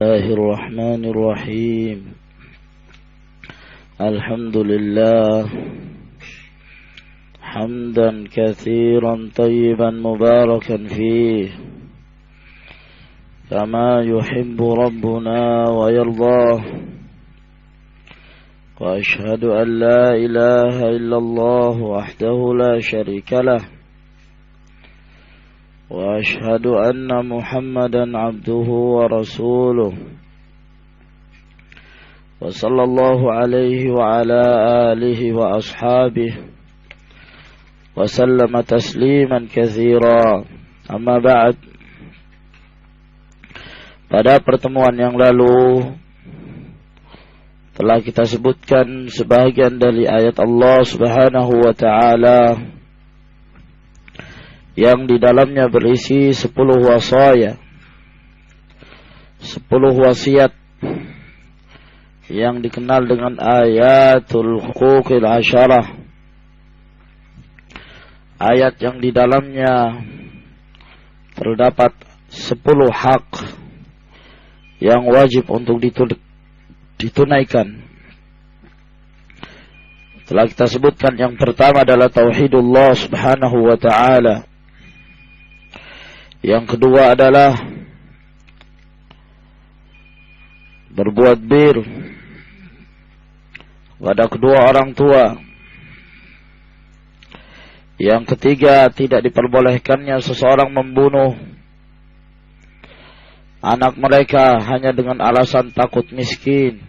الله الرحمن الرحيم الحمد لله حمدا كثيرا طيبا مباركا فيه كما يحب ربنا ويرضاه وأشهد أن لا إله إلا الله وحده لا شريك له وأشهد أن محمدا عبده ورسوله وصلى الله عليه وعلى آله وأصحابه وسلم تسليما كثيرا. أما بعد. Pada pertemuan yang lalu telah kita sebutkan sebahagian dari ayat Allah Subhanahu wa taala yang di dalamnya berisi 10 wasaya, 10 wasiat yang dikenal dengan ayatul huquqil asyarah. Ayat yang di dalamnya terdapat 10 hak yang wajib untuk ditunaikan. Telah kita sebutkan yang pertama adalah tauhidullah subhanahu wa ta'ala. Yang kedua adalah berbuat bir pada kedua orang tua. Yang ketiga, tidak diperbolehkannya seseorang membunuh anak mereka hanya dengan alasan takut miskin,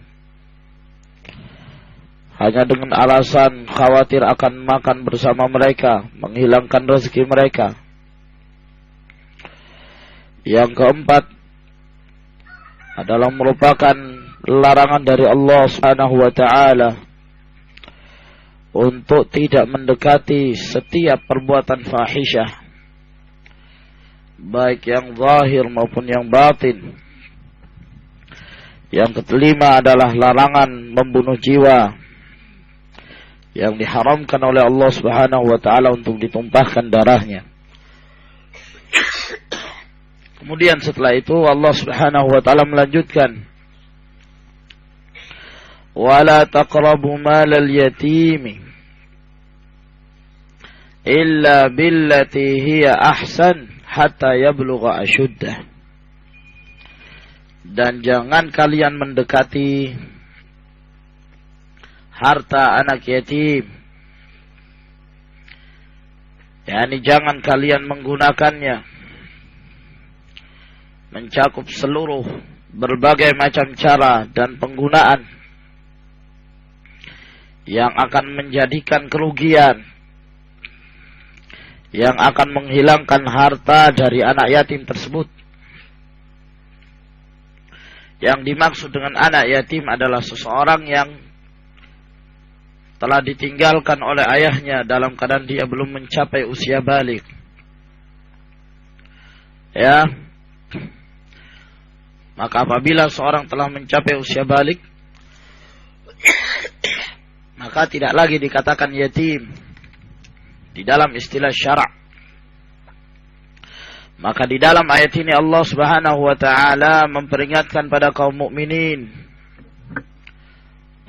hanya dengan alasan khawatir akan makan bersama mereka, menghilangkan rezeki mereka. Yang keempat adalah merupakan larangan dari Allah Subhanahu wa taala untuk tidak mendekati setiap perbuatan fahisyah, baik yang zahir maupun yang batin. Yang kelima adalah larangan membunuh jiwa yang diharamkan oleh Allah Subhanahu wa taala untuk ditumpahkan darahnya. Kemudian setelah itu Allah Subhanahu wa taala melanjutkan, wala taqrabu malal yatimi illa billati hiya ahsan hatta yablugha ashuddah. Dan jangan kalian mendekati harta anak yatim, yakni jangan kalian menggunakannya mencakup seluruh berbagai macam cara dan penggunaan yang akan menjadikan kerugian, yang akan menghilangkan harta dari anak yatim tersebut. Yang dimaksud dengan anak yatim adalah seseorang yang telah ditinggalkan oleh ayahnya dalam keadaan dia belum mencapai usia balik. Ya. Maka apabila seorang telah mencapai usia balik, maka tidak lagi dikatakan yatim di dalam istilah syara'. Maka di dalam ayat ini Allah Subhanahu wa taala memperingatkan pada kaum mukminin,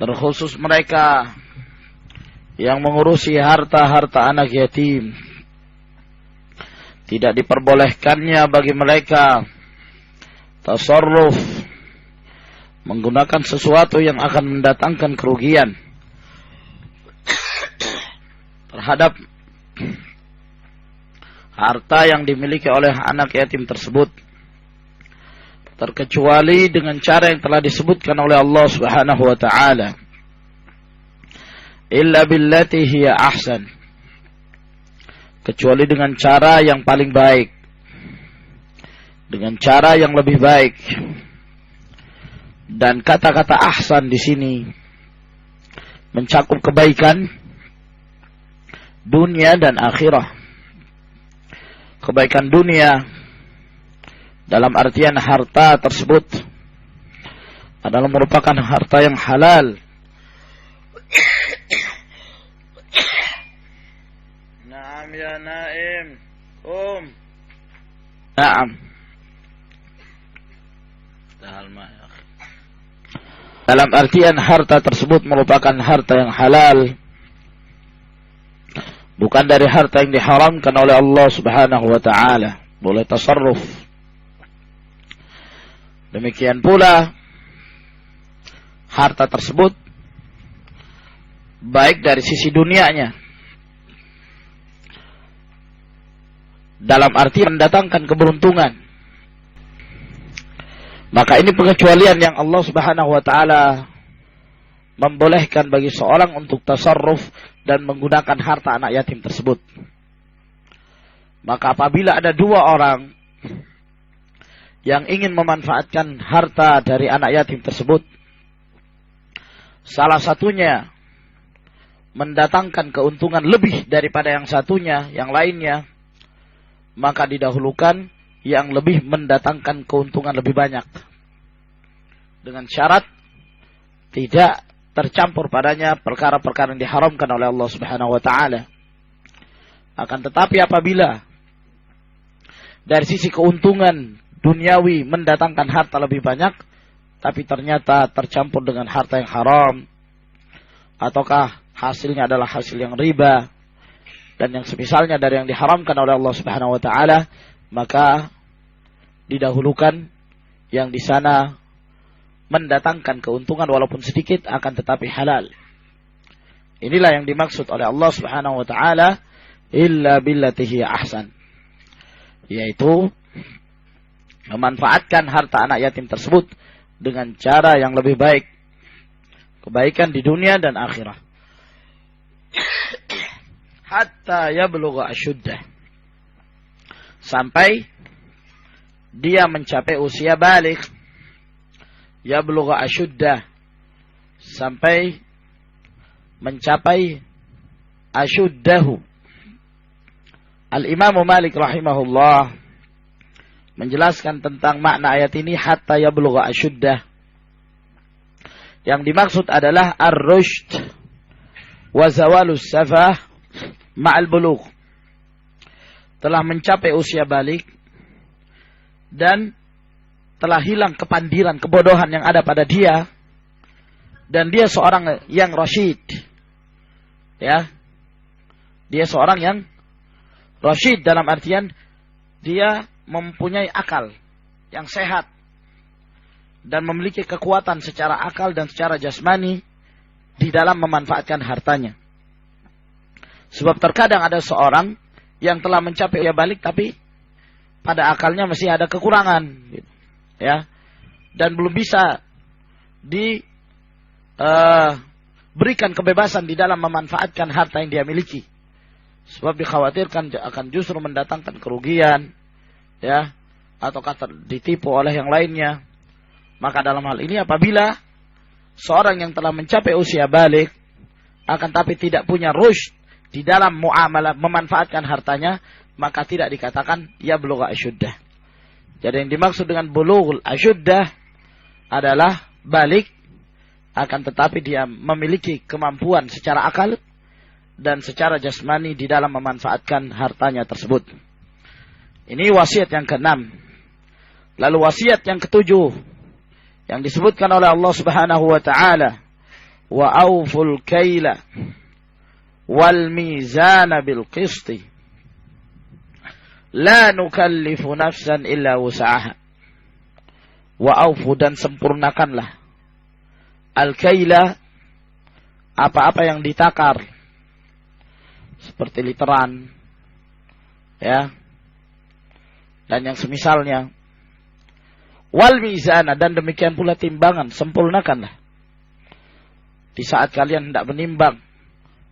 terkhusus mereka yang mengurusi harta-harta anak yatim, tidak diperbolehkannya bagi mereka tasarruf, menggunakan sesuatu yang akan mendatangkan kerugian terhadap harta yang dimiliki oleh anak yatim tersebut, terkecuali dengan cara yang telah disebutkan oleh Allah Subhanahu wa taala, illa billati hiya ahsan, kecuali dengan cara yang paling baik, dengan cara yang lebih baik. Dan kata-kata ahsan di sini mencakup kebaikan dunia dan akhirah. Kebaikan dunia dalam artian harta tersebut adalah merupakan harta yang halal. Naam ya Naim. Naam. Dalam artian harta tersebut merupakan harta yang halal, bukan dari harta yang diharamkan oleh Allah Subhanahu wa taala, boleh tasarruf. Demikian pula harta tersebut baik dari sisi dunianya, dalam arti mendatangkan keberuntungan. Maka ini pengecualian yang Allah Subhanahu wa taala membolehkan bagi seorang untuk tasarruf dan menggunakan harta anak yatim tersebut. Maka apabila ada dua orang yang ingin memanfaatkan harta dari anak yatim tersebut, salah satunya mendatangkan keuntungan lebih daripada yang satunya, yang lainnya, maka didahulukan yang lebih mendatangkan keuntungan lebih banyak, dengan syarat tidak tercampur padanya perkara-perkara yang diharamkan oleh Allah Subhanahu wa taala. Akan tetapi apabila dari sisi keuntungan duniawi mendatangkan harta lebih banyak, tapi ternyata tercampur dengan harta yang haram, ataukah hasilnya adalah hasil yang riba dan yang semisalnya dari yang diharamkan oleh Allah Subhanahu wa taala, maka didahulukan yang di sana mendatangkan keuntungan walaupun sedikit akan tetapi halal. Inilah yang dimaksud oleh Allah Subhanahu wa taala illa billatihi ahsan, yaitu memanfaatkan harta anak yatim tersebut dengan cara yang lebih baik, kebaikan di dunia dan akhirat. Hatta yablugha asyuddah, sampai dia mencapai usia baligh. Yablugha asyuddah, sampai mencapai asyuddahu. Al-Imam Malik rahimahullah menjelaskan tentang makna ayat ini, hatta yablugha asyuddah. Yang dimaksud adalah ar-rushd wa zawalus safah ma'al bulugh. Telah mencapai usia balik dan telah hilang kepandiran, kebodohan yang ada pada dia, dan dia seorang yang rasyid. Ya. Dia seorang yang rasyid dalam artian dia mempunyai akal yang sehat dan memiliki kekuatan secara akal dan secara jasmani di dalam memanfaatkan hartanya. Sebab terkadang ada seorang yang telah mencapai usia balik tapi pada akalnya masih ada kekurangan, gitu. Ya, dan belum bisa diberikan kebebasan di dalam memanfaatkan harta yang dia miliki, sebab dikhawatirkan akan justru mendatangkan kerugian, ya, atau ditipu oleh yang lainnya. Maka dalam hal ini apabila seorang yang telah mencapai usia balik akan tapi tidak punya rushd di dalam muamalah memanfaatkan hartanya, maka tidak dikatakan ya bulugha asyuddah. Jadi yang dimaksud dengan bulughul asyuddah adalah balik, akan tetapi dia memiliki kemampuan secara akal dan secara jasmani di dalam memanfaatkan hartanya tersebut. Ini wasiat yang ke-6. Lalu wasiat yang ke-7 yang disebutkan oleh Allah Subhanahu wa taala, wa auful kaila wal mizana bil qisti la nukallifu nafsan illa wus'aha. Wa aufu, dan sempurnakanlah al-kaila, apa-apa yang ditakar seperti literan, ya, dan yang semisalnya. Wal mizana, dan demikian pula timbangan, sempurnakanlah di saat kalian hendak menimbang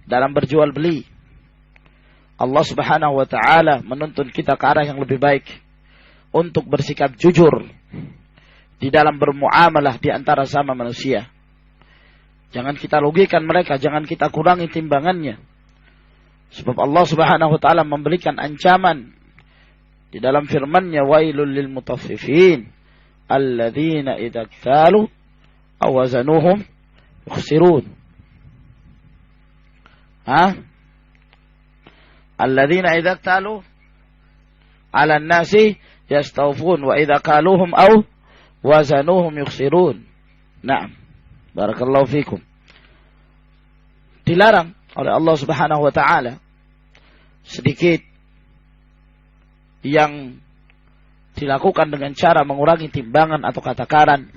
dalam berjual beli. Allah Subhanahu wa taala menuntun kita ke arah yang lebih baik untuk bersikap jujur di dalam bermuamalah di antara sama manusia. Jangan kita rugikan mereka, jangan kita kurangi timbangannya. Sebab Allah Subhanahu wa taala memberikan ancaman di dalam firman-Nya, wailul lil mutaffifin alladzina idza iktalu aw wazanuhum yukhsirun. Alladzina idza iktalu 'ala an-nasi yastawfun wa idza qaluhum aw wazanuhum yukhsirun. Naam. Barakallahu fikum. Dilarang oleh Allah Subhanahu wa taala sedikit yang dilakukan dengan cara mengurangi timbangan atau takaran,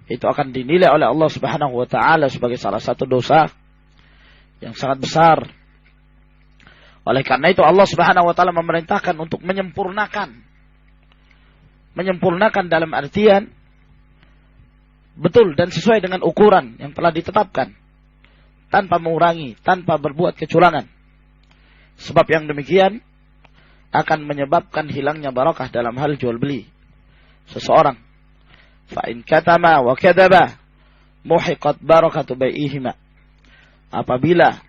itu akan dinilai oleh Allah Subhanahu wa taala sebagai salah satu dosa yang sangat besar. Oleh karena itu Allah Subhanahu wa taala memerintahkan untuk menyempurnakan. Menyempurnakan dalam artian betul dan sesuai dengan ukuran yang telah ditetapkan, tanpa mengurangi, tanpa berbuat kecurangan. Sebab yang demikian akan menyebabkan hilangnya barakah dalam hal jual beli seseorang. Fa in katama wa kadaba muhiqat barakatu bai'ihima. Apabila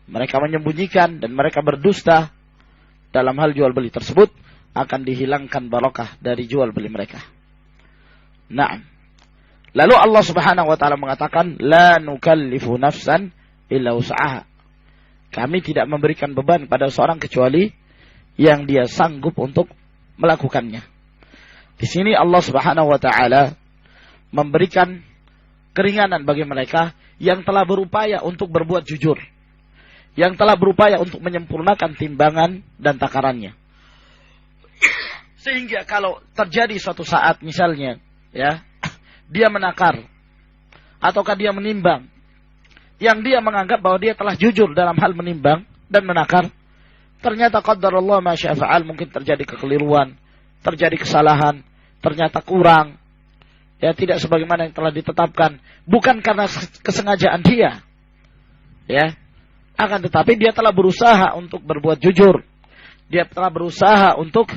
mereka menyembunyikan dan mereka berdusta dalam hal jual beli tersebut, akan dihilangkan barakah dari jual beli mereka. Naam. Lalu Allah Subhanahu wa taala mengatakan, la nukallifu nafsan illa wus'aha. Kami tidak memberikan beban pada seorang kecuali yang dia sanggup untuk melakukannya. Di sini Allah Subhanahu wa taala memberikan keringanan bagi mereka yang telah berupaya untuk berbuat jujur, yang telah berupaya untuk menyempurnakan timbangan dan takarannya. Sehingga kalau terjadi suatu saat misalnya, ya, dia menakar ataukah dia menimbang, yang dia menganggap bahwa dia telah jujur dalam hal menimbang dan menakar, ternyata qadarullah ma syaa fa'al, mungkin terjadi kekeliruan, terjadi kesalahan, ternyata kurang, ya, tidak sebagaimana yang telah ditetapkan, bukan karena kesengajaan dia, ya, akan tetapi dia telah berusaha untuk berbuat jujur, dia telah berusaha untuk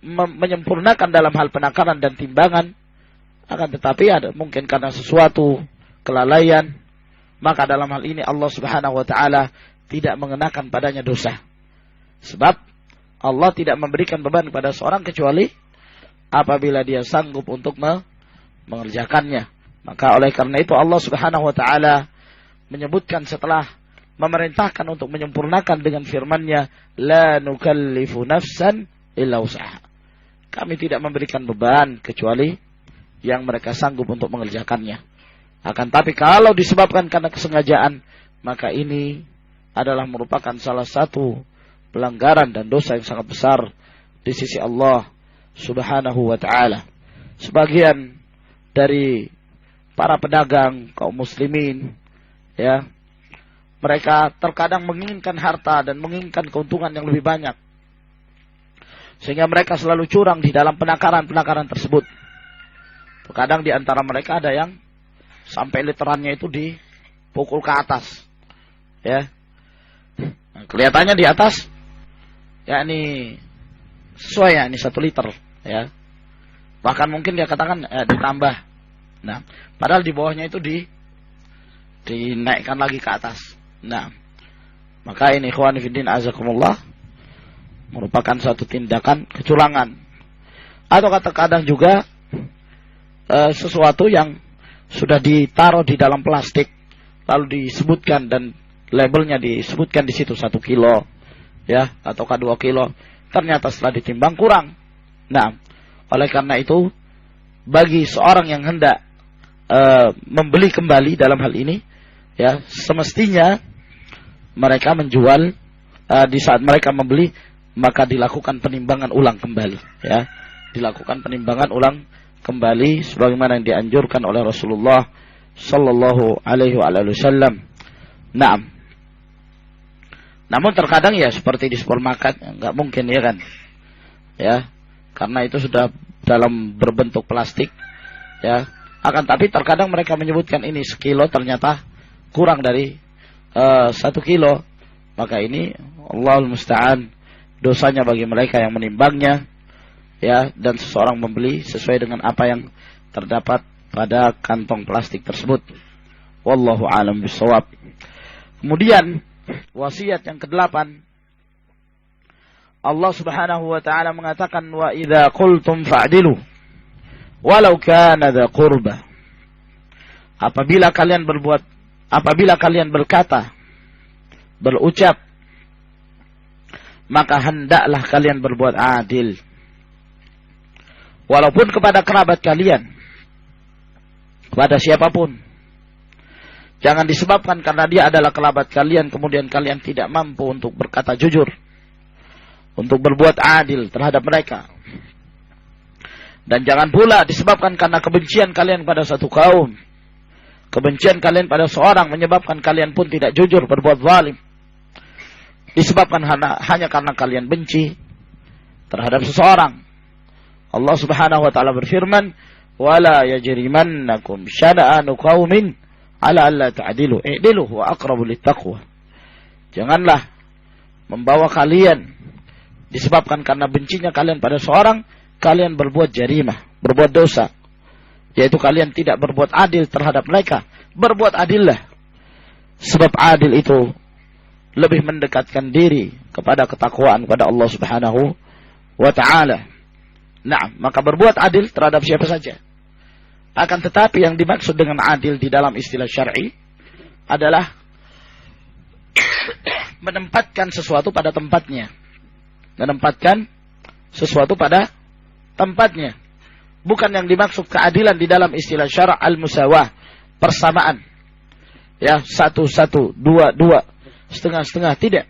menyempurnakan dalam hal penakaran dan timbangan, akan tetapi ada mungkin karena sesuatu kelalaian, maka dalam hal ini Allah Subhanahu wa taala tidak mengenakan padanya dosa. Sebab Allah tidak memberikan beban kepada seorang kecuali apabila dia sanggup untuk mengerjakannya. Maka oleh karena itu Allah Subhanahu wa taala menyebutkan setelah memerintahkan untuk menyempurnakan dengan firman-Nya, la nukallifu nafsan illa wus'aha. Kami tidak memberikan beban kecuali yang mereka sanggup untuk mengerjakannya. Akan tapi kalau disebabkan karena kesengajaan, maka ini adalah merupakan salah satu pelanggaran dan dosa yang sangat besar di sisi Allah Subhanahu wa taala. Sebagian dari para pedagang kaum muslimin, ya, mereka terkadang menginginkan harta dan menginginkan keuntungan yang lebih banyak, sehingga mereka selalu curang di dalam penakaran-penakaran tersebut. Terkadang di antara mereka ada yang sampai literannya itu dipukul ke atas, ya. Nah, kelihatannya di atas, ya, ini sesuai, ya, ini 1 liter, ya. Bahkan mungkin dia katakan ditambah. Nah, padahal di bawahnya itu dinaikkan lagi ke atas. Nah, maka ini ikhwan fillah azakumullah merupakan suatu tindakan kecurangan. Atau kadang juga sesuatu yang sudah ditaruh di dalam plastik lalu disebutkan dan labelnya disebutkan di situ 1 kilo, ya, ataukah 2 kilo. Ternyata setelah ditimbang kurang. Nah, oleh karena itu bagi seorang yang hendak membeli kembali dalam hal ini, ya, semestinya mereka menjual di saat mereka membeli, maka dilakukan penimbangan ulang kembali, ya, dilakukan penimbangan ulang kembali sebagaimana yang dianjurkan oleh Rasulullah sallallahu alaihi wasallam. Naam. Namun terkadang, ya, seperti di supermarket, enggak mungkin, ya kan, ya, karena itu sudah dalam berbentuk plastik, ya. Akan tapi terkadang mereka menyebutkan ini 1 kilo, ternyata kurang dari 1 kilo, maka ini Allahul musta'an, dosanya bagi mereka yang menimbangnya, ya, dan seseorang membeli sesuai dengan apa yang terdapat pada kantong plastik tersebut. Wallahu a'lam bishawab. Kemudian wasiat yang ke-8, Allah Subhanahu wa taala mengatakan, wa idza qultum fa'dilu walau kana dza qurba. Apabila kalian berkata, berucap, maka hendaklah kalian berbuat adil Walaupun kepada kerabat kalian, kepada siapapun. Jangan disebabkan karena dia adalah kerabat kalian, kemudian kalian tidak mampu untuk berkata jujur, untuk berbuat adil terhadap mereka. Dan jangan pula disebabkan karena kebencian kalian pada satu kaum, kebencian kalian pada seorang menyebabkan kalian pun tidak jujur berbuat zalim. Disebabkan hanya karena kalian benci terhadap seseorang. Allah Subhanahu wa taala berfirman, "Wala yajrimannakum syana'anu qaumin ala alla ta'dilu, i'dilu huwa aqrabu littaqwa." Janganlah membawa kalian disebabkan karena bencinya kalian pada seorang, kalian berbuat jarimah, berbuat dosa, yaitu kalian tidak berbuat adil terhadap mereka. Berbuat adillah, sebab adil itu lebih mendekatkan diri kepada ketakwaan kepada Allah Subhanahu wa ta'ala. Nah, maka berbuat adil terhadap siapa saja. Akan tetapi yang dimaksud dengan adil di dalam istilah syar'i adalah menempatkan sesuatu pada tempatnya. Menempatkan sesuatu pada tempatnya. Bukan yang dimaksud keadilan di dalam istilah syara' al-musawah, persamaan. Ya, 1-1, 2-2, setengah-setengah, tidak.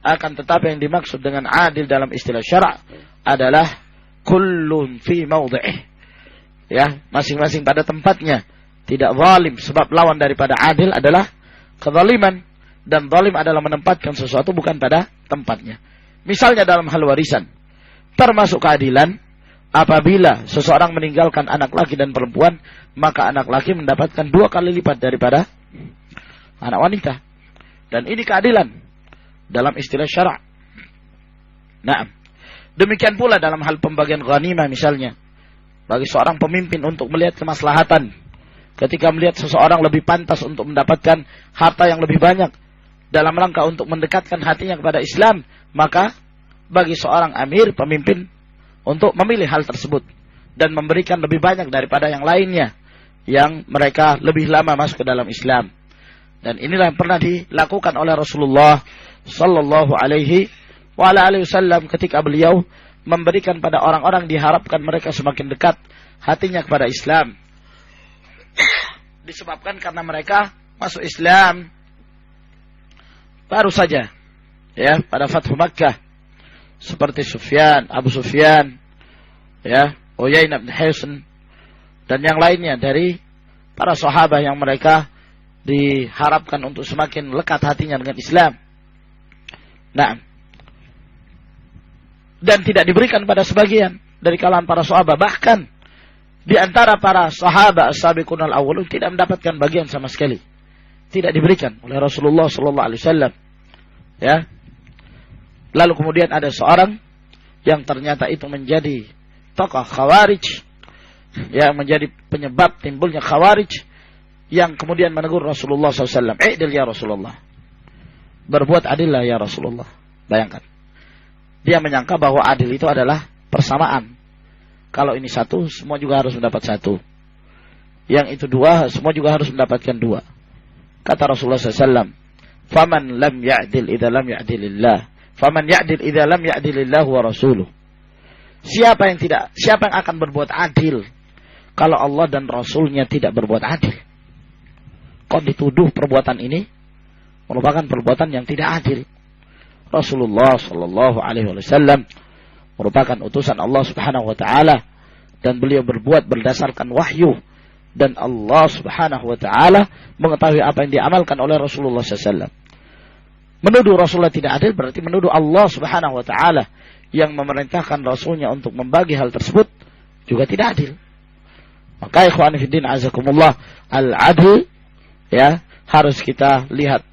Akan tetapi yang dimaksud dengan adil dalam istilah syara' adalah kullun fi mawdi'ih. Ya, masing-masing pada tempatnya. Tidak zalim, sebab lawan daripada adil adalah kezaliman, dan zalim adalah menempatkan sesuatu bukan pada tempatnya. Misalnya dalam hal warisan, termasuk keadilan apabila seseorang meninggalkan anak laki dan perempuan, maka anak laki mendapatkan 2 kali lipat daripada anak wanita. Dan ini keadilan dalam istilah syara'. Nah, demikian pula dalam hal pembagian ghanimah misalnya. Bagi seorang pemimpin untuk melihat kemaslahatan, ketika melihat seseorang lebih pantas untuk mendapatkan harta yang lebih banyak, dalam rangka untuk mendekatkan hatinya kepada Islam, maka bagi seorang amir, pemimpin, untuk memilih hal tersebut dan memberikan lebih banyak daripada yang lainnya yang mereka lebih lama masuk ke dalam Islam. Dan inilah yang pernah dilakukan oleh Rasulullah sallallahu alaihi wasallam ketika beliau memberikan pada orang-orang diharapkan mereka semakin dekat hatinya kepada Islam. Disebabkan karena mereka masuk Islam baru saja, ya, pada Fathu Makkah, seperti Abu Sufyan, ya, Uyainah bin Hisn, dan yang lainnya dari para sahabat yang mereka diharapkan untuk semakin lekat hatinya dengan Islam. Nah, dan tidak diberikan pada sebagian dari kalangan para sahabat, bahkan di antara para sahabat as-sabiqun al-awwalun tidak mendapatkan bagian sama sekali. Tidak diberikan oleh Rasulullah sallallahu alaihi wasallam. Ya. Lalu kemudian ada seorang yang ternyata itu menjadi tokoh Khawarij, yang menjadi penyebab timbulnya Khawarij, yang kemudian menegur Rasulullah SAW. I'dil ya Rasulullah. Berbuat adillah ya Rasulullah. Bayangkan. Dia menyangka bahwa adil itu adalah persamaan. Kalau ini 1, semua juga harus mendapat 1. Yang itu 2, semua juga harus mendapatkan 2. Kata Rasulullah SAW, "Faman lam ya'dil idza lam ya'dilillah. Faman ya'dil idza lam ya'dilillah wa rasuluh." Siapa yang akan berbuat adil kalau Allah dan Rasulnya tidak berbuat adil? Kok dituduh perbuatan ini merupakan perbuatan yang tidak adil? Rasulullah sallallahu alaihi wasallam merupakan utusan Allah Subhanahu wa taala, dan beliau berbuat berdasarkan wahyu, dan Allah Subhanahu wa taala mengetahui apa yang diamalkan oleh Rasulullah sallallahu alaihi wasallam. Menuduh Rasulullah tidak adil berarti menuduh Allah Subhanahu wa taala yang memerintahkan Rasulnya untuk membagi hal tersebut juga tidak adil. Maka ikhwan fillah azakumullah, al-adl, ya, harus kita lihat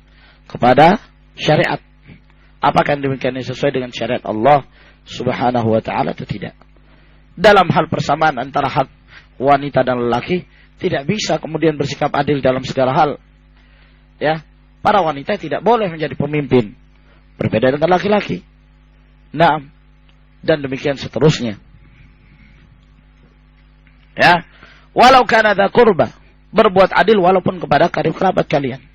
kepada syariat. Apakah yang demikian ini sesuai dengan syariat Allah Subhanahu wa taala atau tidak? Dalam hal persamaan antara hak wanita dan lelaki, tidak bisa kemudian bersikap adil dalam segala hal. Ya, para wanita tidak boleh menjadi pemimpin, berbeda dengan laki-laki. Naam, dan demikian seterusnya. Ya, walau kana dza qurba, berbuat adil walaupun kepada karib kerabat kalian.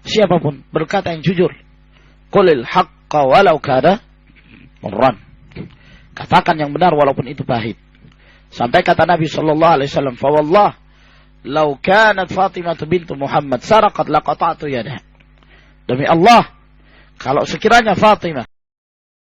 Siapapun berkata yang jujur. Qulil haqqa walau kana murran. Katakan yang benar walaupun itu pahit. Sampai kata Nabi sallallahu alaihi wasallam, "Fa wallah, law kanat Fatimah bintu Muhammad saraqat laqata'tu yadaha." Demi Allah, kalau sekiranya Fatimah